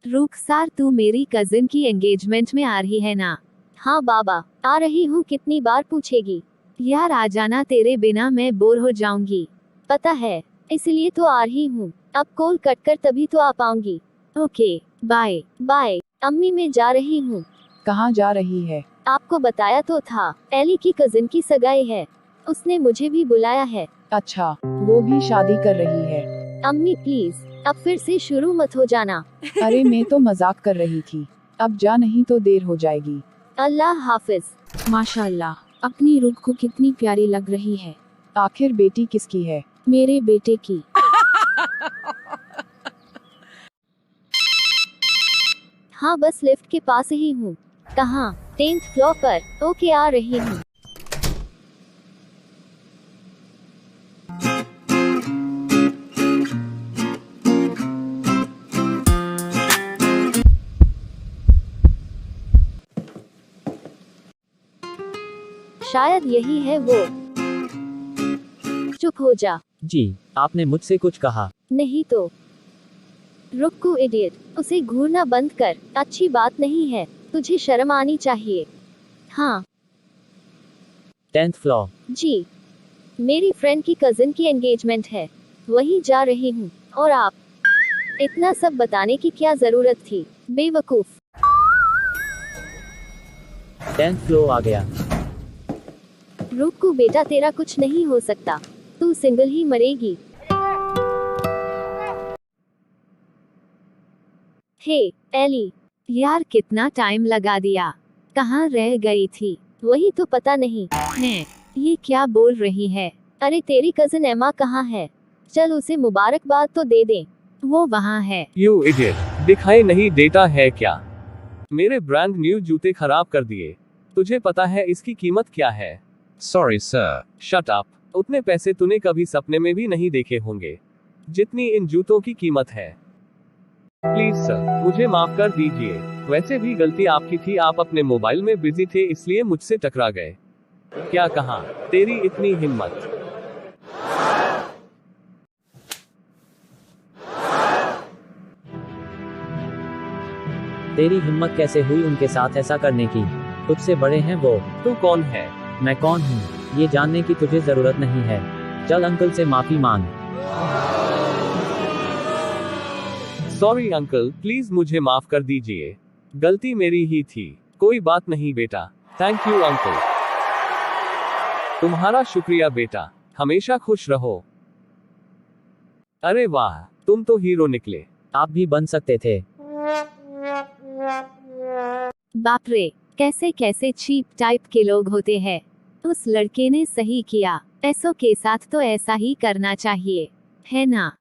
रुखसार, तू मेरी कजिन की एंगेजमेंट में आ रही है ना? हाँ बाबा, आ रही हूँ। कितनी बार पूछेगी? यार आ जाना, तेरे बिना मैं बोर हो जाऊंगी। पता है, इसलिए तो आ रही हूँ। अब कॉल कट कर तभी तो आ पाऊंगी। Okay, bye. बाय। अम्मी, मैं जा रही हूँ। कहाँ जा रही है? आपको बताया तो था, एली की कजिन की सगाई है। उसने मुझे भी बुलाया है। अच्छा, वो भी शादी कर रही है? अम्मी प्लीज, अब फिर से शुरू मत हो जाना। अरे मैं तो मजाक कर रही थी। अब जा, नहीं तो देर हो जाएगी। अल्लाह हाफिज। माशाल्लाह, अपनी रुख को कितनी प्यारी लग रही है। आखिर बेटी किसकी है? मेरे बेटे की। हाँ, बस लिफ्ट के पास ही हूँ। कहाँ? 10th फ्लोर पर। ओके, आ रही हूँ। शायद यही है वो। चुप हो जा। जी, आपने मुझसे कुछ कहा? नहीं तो। रुक इडियट, उसे घूरना बंद कर। अच्छी बात नहीं है, तुझे शर्म आनी चाहिए। हाँ 10th फ्लोर। जी, मेरी फ्रेंड की कजिन की एंगेजमेंट है, वहीं जा रही हूँ। और आप? इतना सब बताने की क्या जरूरत थी, बेवकूफ। 10th फ्लोर आ गया। रुक बेटा, तेरा कुछ नहीं हो सकता। तू सिंगल ही मरेगी। हे एली। यार कितना टाइम लगा दिया, कहाँ रह गई थी? वही तो पता नहीं है, ये क्या बोल रही है? अरे तेरी कजिन एमा कहाँ है? चल उसे मुबारकबाद तो दे दे। वो वहाँ है। यू इडियट, दिखाई नहीं देता है क्या? मेरे ब्रांड न्यू जूते खराब कर दिए। तुझे पता है इसकी कीमत क्या है? Sorry sir. Shut up. उतने पैसे तूने कभी सपने में भी नहीं देखे होंगे, जितनी इन जूतों की कीमत है। प्लीज सर, मुझे माफ कर दीजिए। वैसे भी गलती आपकी थी, आप अपने मोबाइल में बिजी थे इसलिए मुझसे टकरा गए। क्या कहा? तेरी इतनी हिम्मत? तेरी हिम्मत कैसे हुई उनके साथ ऐसा करने की? तुझसे बड़े हैं वो। तू कौन है? मैं कौन हूँ, ये जानने की तुझे जरूरत नहीं है। चल अंकल से माफी मांग। सॉरी अंकल, प्लीज मुझे माफ कर दीजिए। गलती मेरी ही थी। कोई बात नहीं बेटा। Thank you uncle. तुम्हारा शुक्रिया बेटा। हमेशा खुश रहो। अरे वाह, तुम तो हीरो निकले। आप भी बन सकते थे। बाप रे, कैसे कैसे चीप टाइप के लोग होते हैं। उस लड़के ने सही किया, पैसों के साथ तो ऐसा ही करना चाहिए, है ना?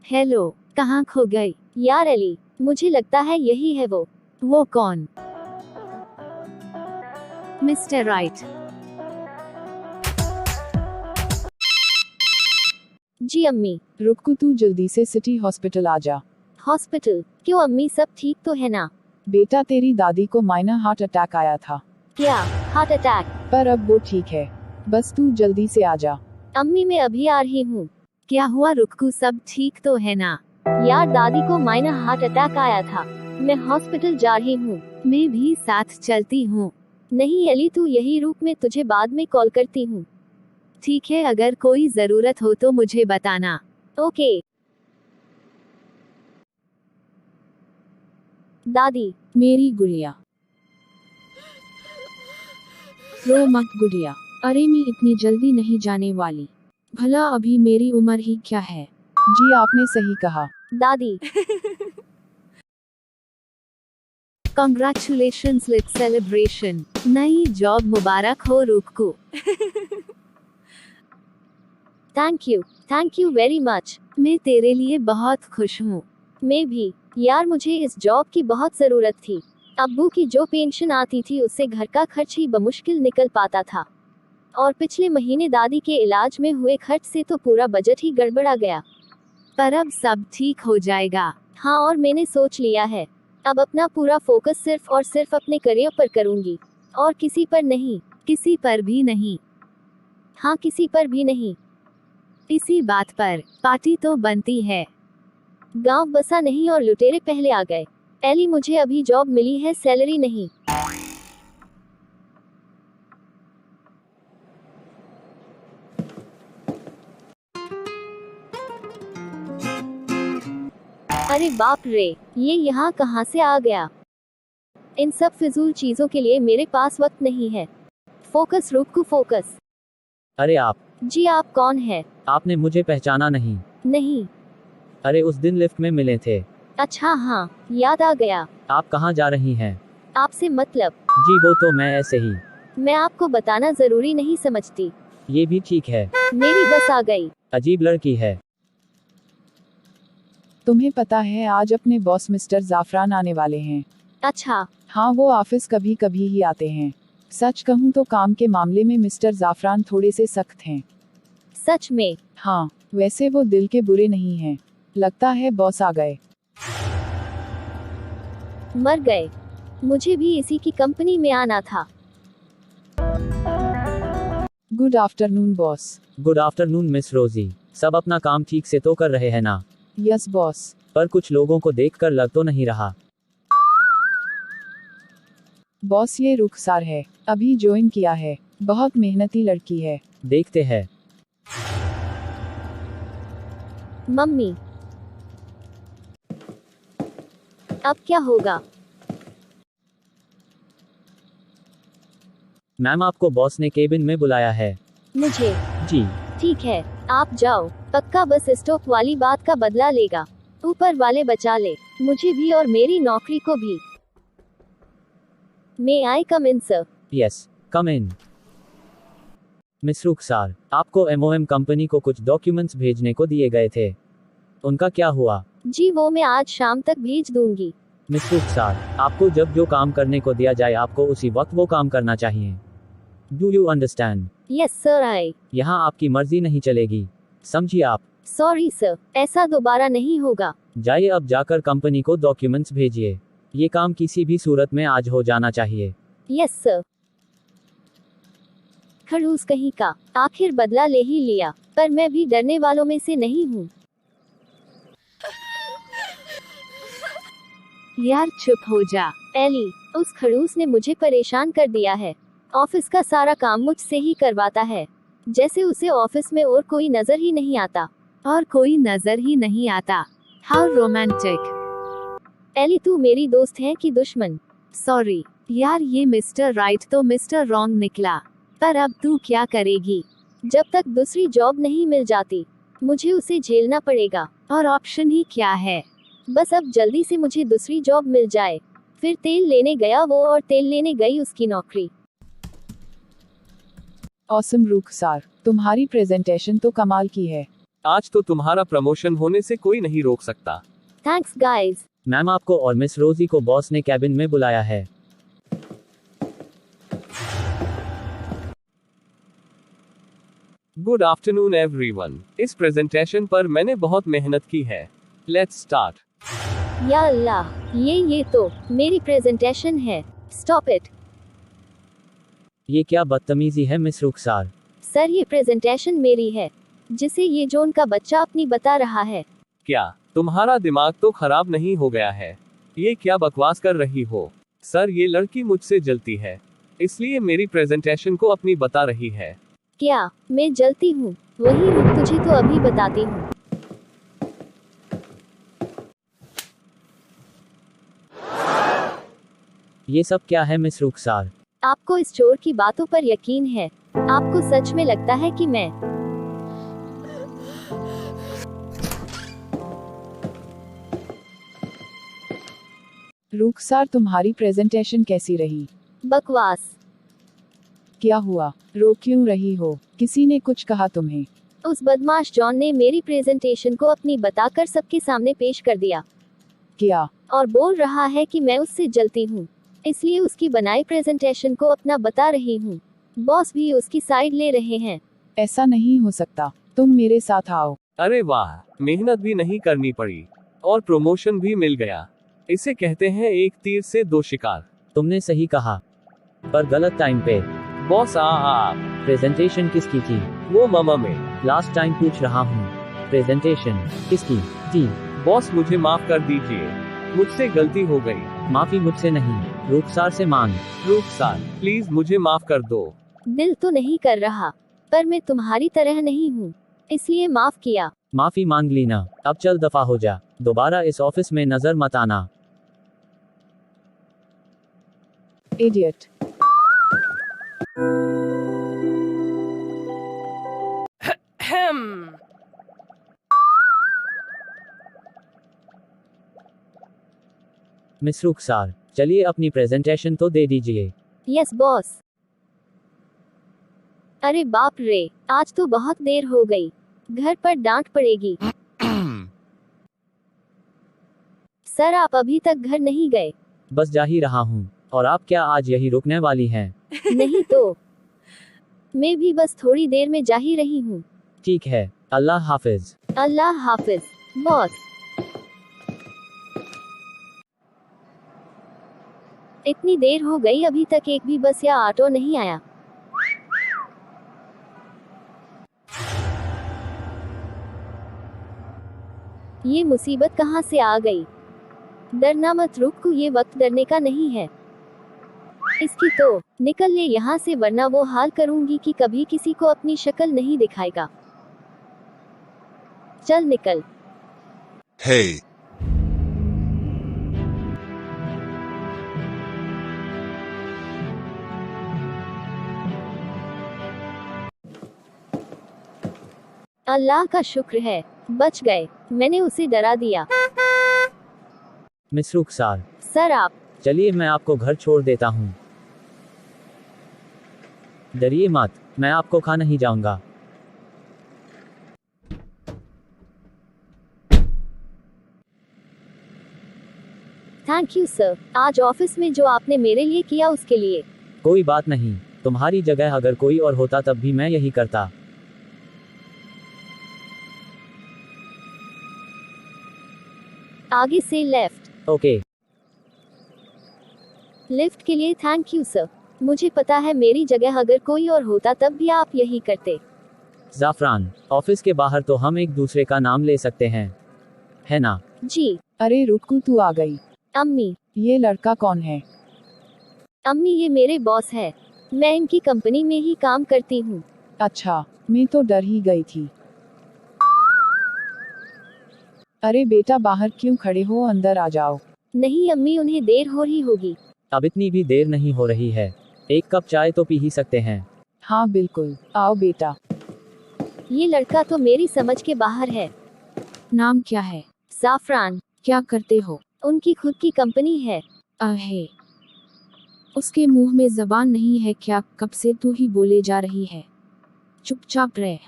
हेलो, कहाँ खो गई? यार एली, मुझे लगता है यही है वो। वो कौन? Mister right. जी अम्मी। रुक, तू जल्दी से सिटी हॉस्पिटल आ जा। हॉस्पिटल? क्यों अम्मी, सब ठीक तो है ना? बेटा, तेरी दादी को माइनर हार्ट अटैक आया था। क्या हार्ट अटैक? पर अब वो ठीक है, बस तू जल्दी से आ जा। अम्मी मैं अभी आ रही हूँ। क्या हुआ रुक्कू, सब ठीक तो है ना? यार दादी को माइनर हार्ट अटैक आया था, मैं हॉस्पिटल जा रही हूँ। मैं भी साथ चलती हूँ। नहीं एली, तू यही रुक, मैं तुझे बाद में कॉल करती हूँ। ठीक है, अगर कोई जरूरत हो तो मुझे बताना। ओके। दादी। मेरी गुड़िया, रो मत गुड़िया। अरे मैं इतनी जल्दी नहीं जाने वाली, भला अभी मेरी उम्र ही क्या है। जी आपने सही कहा। दादी। Congratulations, let's celebration। नई जॉब मुबारक हो Rukku. Thank you very much. मैं तेरे लिए बहुत खुश हूँ। मैं भी। यार मुझे इस जॉब की बहुत जरूरत थी। अब्बू की जो पेंशन आती थी उससे घर का खर्च ही बमुश्किल निकल पाता था, और पिछले महीने दादी के इलाज में हुए खर्च से तो पूरा बजट ही गड़बड़ा गया। पर अब सब ठीक हो जाएगा। हाँ, और मैंने सोच लिया है, अब अपना पूरा फोकस सिर्फ और सिर्फ अपने करियर पर करूंगी, और किसी पर नहीं। किसी पर भी नहीं? हाँ, किसी पर भी नहीं। इसी बात पर पार्टी तो बनती है। गांव बसा नहीं और लुटेरे पहले आ गए। एली, मुझे अभी जॉब मिली है, सैलरी नहीं। अरे बाप रे, ये यहाँ कहाँ से आ गया? इन सब फिजूल चीजों के लिए मेरे पास वक्त नहीं है। फोकस रुको, फोकस। अरे आप, जी आप कौन है? आपने मुझे पहचाना नहीं? नहीं। अरे उस दिन लिफ्ट में मिले थे। अच्छा हाँ, याद आ गया। आप कहाँ जा रही हैं? आपसे मतलब? जी वो तो मैं ऐसे ही। मैं आपको बताना जरूरी नहीं समझती। ये भी ठीक है। मेरी बस आ गई। अजीब लड़की है। तुम्हें पता है आज अपने बॉस मिस्टर जाफरान आने वाले हैं। अच्छा। हाँ, वो ऑफिस कभी कभी ही आते हैं। सच कहूँ तो काम के मामले में मिस्टर जाफरान थोड़े से सख्त हैं। सच में? हाँ, वैसे वो दिल के बुरे नहीं हैं। लगता है बॉस आ गए। मर गए। मुझे भी इसी की कंपनी में आना था। Good afternoon boss. Good afternoon miss Rosie. सब अपना काम ठीक से तो कर रहे हैं ना? Yes boss. पर कुछ लोगों को देखकर लग तो नहीं रहा। बॉस ये रुखसार है, अभी ज्वाइन किया है। बहुत मेहनती लड़की है। देखते हैं। मम्मी, अब क्या होगा? मैम आपको बॉस ने केबिन में बुलाया है। मुझे? जी। ठीक है, आप जाओ। पक्का बस स्टॉप वाली बात का बदला लेगा। ऊपर वाले बचा ले, मुझे भी और मेरी नौकरी को भी। मे आई कम इन सर? यस, कम इन। मिस रुखसार, आपको एमओएम कंपनी को कुछ डॉक्यूमेंट्स भेजने को दिए गए थे, उनका क्या हुआ? जी वो मैं आज शाम तक भेज दूंगी। मिस रुखसार, आपको जब जो काम करने को दिया जाए आपको उसी वक्त वो काम करना चाहिए। Do you understand? Yes sir I. यहाँ आपकी मर्जी नहीं चलेगी, समझिए आप। सॉरी सर, ऐसा दोबारा नहीं होगा। जाइए अब जाकर कंपनी को डॉक्यूमेंट्स भेजिए। ये काम किसी भी सूरत में आज हो जाना चाहिए। Yes sir. खड़ूस कहीं का, आखिर बदला ले ही लिया। पर मैं भी डरने वालों में से नहीं हूँ। यार चुप हो जा। एली, उस खड़ूस ने मुझे परेशान कर दिया है। ऑफिस का सारा काम मुझसे ही करवाता है, जैसे उसे ऑफिस में और कोई नजर ही नहीं आता। और कोई नजर ही नहीं आता। How romantic. एली, तू मेरी दोस्त है कि दुश्मन? सॉरी यार, ये मिस्टर राइट तो मिस्टर रॉन्ग निकला। पर अब तू क्या करेगी? जब तक दूसरी जॉब नहीं मिल जाती मुझे उसे झेलना पड़ेगा। और ऑप्शन ही क्या है? बस अब जल्दी से मुझे दूसरी जॉब मिल जाए। फिर तेल लेने गया वो और तेल लेने गई उसकी नौकरी। ऑसम रुखसार, तुम्हारी प्रेजेंटेशन तो कमाल की है। आज तो तुम्हारा प्रमोशन होने से कोई नहीं रोक सकता। Thanks guys. मैम आपको और मिस रोजी को बॉस ने कैबिन में बुलाया है। Good afternoon everyone. इस प्रेजेंटेशन पर मैंने बहुत मेहनत की है। Let's start. या अल्लाह, ये तो मेरी प्रेजेंटेशन है। Stop it. ये क्या बदतमीजी है मिस रुखसार? सर ये प्रेजेंटेशन मेरी है, जिसे ये जोन का बच्चा अपनी बता रहा है। क्या तुम्हारा दिमाग तो खराब नहीं हो गया है? ये क्या बकवास कर रही हो? सर ये लड़की मुझसे जलती है, इसलिए मेरी प्रेजेंटेशन को अपनी बता रही है। क्या मैं जलती हूँ? वही रुक, तुझे तो अभी बताती हूँ। ये सब क्या है मिस रुखसार? आपको इस चोर की बातों पर यकीन है? आपको सच में लगता है कि मैं रुखसार, तुम्हारी प्रेजेंटेशन कैसी रही? बकवास। क्या हुआ, रो क्यों रही हो? किसी ने कुछ कहा तुम्हें? उस बदमाश जॉन ने मेरी प्रेजेंटेशन को अपनी बताकर सबके सामने पेश कर दिया। क्या? और बोल रहा है कि मैं उससे जलती हूँ, इसलिए उसकी बनाई प्रेजेंटेशन को अपना बता रही हूँ। बॉस भी उसकी साइड ले रहे हैं। ऐसा नहीं हो सकता, तुम मेरे साथ आओ। अरे वाह, मेहनत भी नहीं करनी पड़ी और प्रमोशन भी मिल गया। इसे कहते हैं एक तीर से दो शिकार। तुमने सही कहा, पर गलत टाइम पे। बॉस आ प्रेजेंटेशन किसकी थी? वो ममा में। लास्ट टाइम पूछ रहा हूँ, प्रेजेंटेशन किसकी? जी। बॉस मुझे माफ कर दीजिए, मुझसे गलती हो गई। माफी मुझसे नहीं, रुखसार से मांग। रुखसार, प्लीज मुझे माफ कर दो। दिल तो नहीं कर रहा, पर मैं तुम्हारी तरह नहीं हूँ, इसलिए माफ किया। माफी मांग ली ना, अब चल दफा हो जा, दोबारा इस ऑफिस में नजर मत आना। Idiot. मिस रुखसार, चलिए अपनी प्रेजेंटेशन तो दे दीजिए। Yes boss. अरे बाप रे, आज तो बहुत देर हो गई, घर पर डांट पड़ेगी। सर आप अभी तक घर नहीं गए? बस जा ही रहा हूँ, और आप क्या आज यही रुकने वाली हैं? नहीं तो मैं भी बस थोड़ी देर में जा ही रही हूँ। ठीक है, अल्लाह हाफिज। अल्लाह हाफिज बॉस। इतनी देर हो गई, अभी तक एक भी बस या ऑटो नहीं आया। ये मुसीबत कहाँ से आ गई? डरना मत रुक, ये वक्त डरने का नहीं है। इसकी तो निकल ले यहाँ से, वरना वो हाल करूंगी कि कभी किसी को अपनी शक्ल नहीं दिखाएगा। चल निकल। Hey. अल्लाह का शुक्र है, बच गए, मैंने उसे डरा दिया। मिस रुखसार, सर आप। चलिए मैं आपको घर छोड़ देता हूँ। डरिए मत, मैं आपको खा नहीं जाऊंगा। थैंक यू सर, आज ऑफिस में जो आपने मेरे लिए किया उसके लिए। कोई बात नहीं, तुम्हारी जगह अगर कोई और होता तब भी मैं यही करता। आगे से लेफ्ट। ओके। लिफ्ट के लिए थैंक यू सर, मुझे पता है मेरी जगह अगर कोई और होता तब भी आप यही करते। जाफरान, ऑफिस के बाहर तो हम एक दूसरे का नाम ले सकते हैं, है ना? जी। अरे रुकू, तू आ गई। अम्मी। ये लड़का कौन है? अम्मी ये मेरे बॉस है, मैं इनकी कंपनी में ही काम करती हूँ। अच्छा, मैं तो डर ही गई थी। अरे बेटा बाहर क्यों खड़े हो, अंदर आ जाओ। नहीं अम्मी, उन्हें देर हो रही होगी। अब इतनी भी देर नहीं हो रही है, एक कप चाय तो पी ही सकते हैं। हाँ बिल्कुल, आओ बेटा। ये लड़का तो मेरी समझ के बाहर है। नाम क्या है? जाफरान। क्या करते हो? उनकी खुद की कंपनी है। आहे, उसके मुंह में जबान नहीं है क्या? कब से तू ही बोले जा रही है, चुपचाप रह।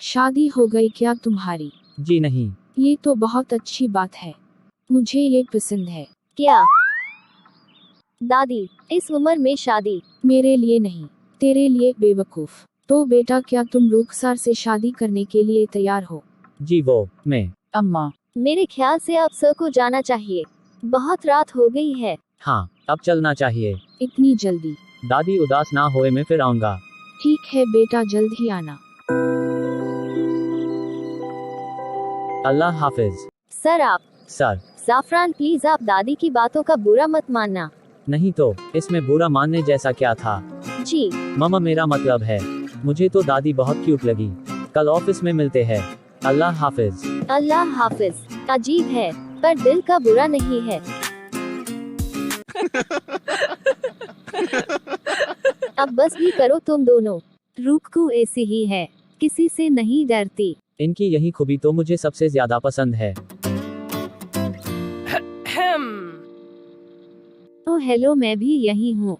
शादी हो गई क्या तुम्हारी? जी नहीं। ये तो बहुत अच्छी बात है, मुझे ये पसंद है। क्या दादी, इस उम्र में शादी? मेरे लिए नहीं, तेरे लिए बेवकूफ। तो बेटा क्या तुम रुखसार से शादी करने के लिए तैयार हो? जी वो, मैं। अम्मा। मेरे ख्याल से अब सर को जाना चाहिए, बहुत रात हो गई है। हाँ, अब चलना चाहिए। इतनी जल्दी? दादी उदास ना होए, मैं फिर आऊंगा। ठीक है बेटा, जल्द ही आना। अल्लाह हाफिज। सर आप। सर। जाफरान प्लीज आप दादी की बातों का बुरा मत मानना। नहीं तो इसमें बुरा मानने जैसा क्या था? जी। मामा मेरा मतलब है, मुझे तो दादी बहुत क्यूट लगी। कल ऑफिस में मिलते हैं। अल्लाह हाफिज। अल्लाह हाफिज। अजीब है, पर दिल का बुरा नहीं है। अब बस भी करो तुम दोनों। रुकू ऐसी ही है, किसी से नहीं डरती। इनकी यही खूबी तो मुझे सबसे ज्यादा पसंद है। ओ हेलो, मैं भी यही हूँ।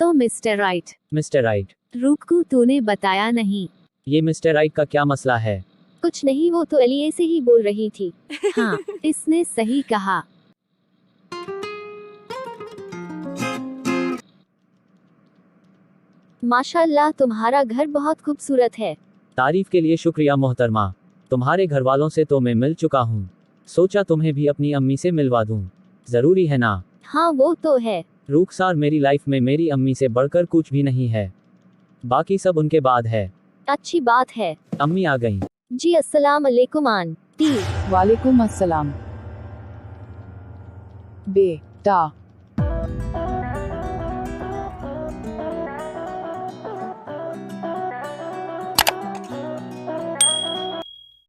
तो मिस्टर राइट। Mister right. रुकू, तूने बताया नहीं। ये मिस्टर राइट का क्या मसला है? कुछ नहीं, वो तो एलिए से ही बोल रही थी। हाँ, इसने सही कहा। माशाल्लाह तुम्हारा घर बहुत खूबसूरत है। तारीफ के लिए शुक्रिया मोहतरमा। तुम्हारे घर वालों से तो मैं मिल चुका हूँ, सोचा तुम्हें भी अपनी अम्मी से मिलवा दूँ। जरूरी है ना? हाँ वो तो है। रुखसार, मेरी लाइफ में मेरी अम्मी से बढ़कर कुछ भी नहीं है, बाकी सब उनके बाद है। अच्छी बात है। अम्मी आ गईं। जी अस्सलाम अलैकुम आंटी। वालेकुम अस्सलाम। बेटा